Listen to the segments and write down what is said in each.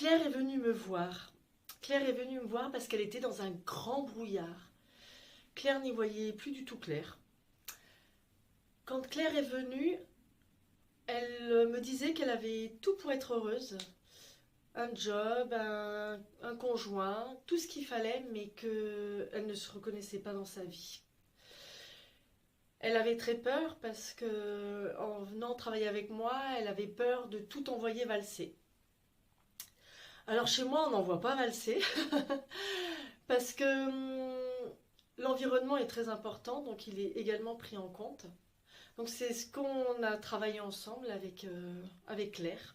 Claire est venue me voir. Claire est venue me voir parce qu'elle était dans un grand brouillard. Claire n'y voyait plus du tout clair. Quand Claire est venue, elle me disait qu'elle avait tout pour être heureuse. Un job, un conjoint, tout ce qu'il fallait, mais qu'elle ne se reconnaissait pas dans sa vie. Elle avait très peur parce que, en venant travailler avec moi, elle avait peur de tout envoyer valser. Alors chez moi, on n'envoie pas valser parce que l'environnement est très important, donc il est également pris en compte. Donc c'est ce qu'on a travaillé ensemble avec Claire.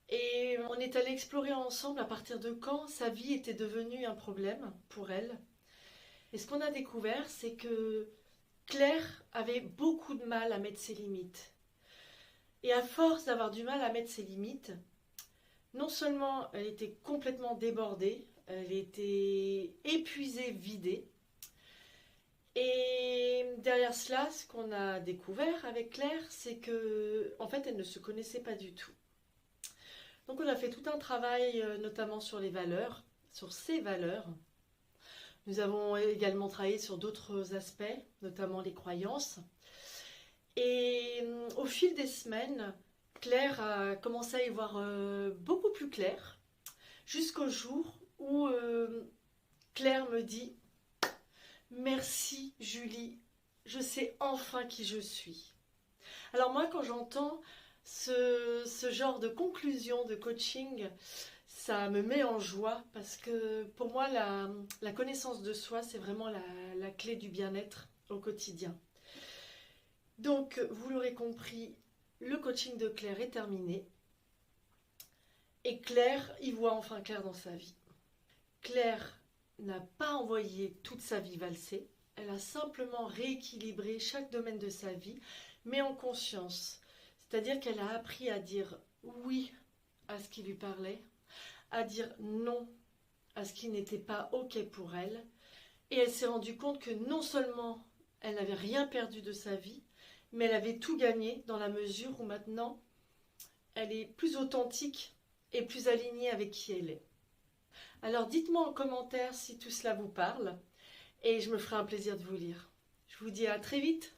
Et on est allé explorer ensemble à partir de quand sa vie était devenue un problème pour elle. Et ce qu'on a découvert, c'est que Claire avait beaucoup de mal à mettre ses limites. Et à force d'avoir du mal à mettre ses limites, non seulement elle était complètement débordée, elle était épuisée, vidée. Et derrière cela, ce qu'on a découvert avec Claire, c'est que, en fait, elle ne se connaissait pas du tout. Donc, on a fait tout un travail, notamment sur les valeurs, sur ses valeurs. Nous avons également travaillé sur d'autres aspects, notamment les croyances. Et au fil des semaines, Claire a commencé à y voir beaucoup plus clair, jusqu'au jour où Claire me dit: merci Julie, je sais enfin qui je suis. Alors moi, quand j'entends ce genre de conclusion de coaching, ça me met en joie parce que pour moi, la connaissance de soi, c'est vraiment la clé du bien-être au quotidien. Donc, vous l'aurez compris, le coaching de Claire est terminé. Et Claire y voit enfin clair dans sa vie. Claire n'a pas envoyé toute sa vie valser. Elle a simplement rééquilibré chaque domaine de sa vie, mais en conscience. C'est-à-dire qu'elle a appris à dire oui à ce qui lui parlait, à dire non à ce qui n'était pas OK pour elle. Et elle s'est rendue compte que non seulement elle n'avait rien perdu de sa vie, mais elle avait tout gagné dans la mesure où maintenant elle est plus authentique et plus alignée avec qui elle est. Alors dites-moi en commentaire si tout cela vous parle et je me ferai un plaisir de vous lire. Je vous dis à très vite.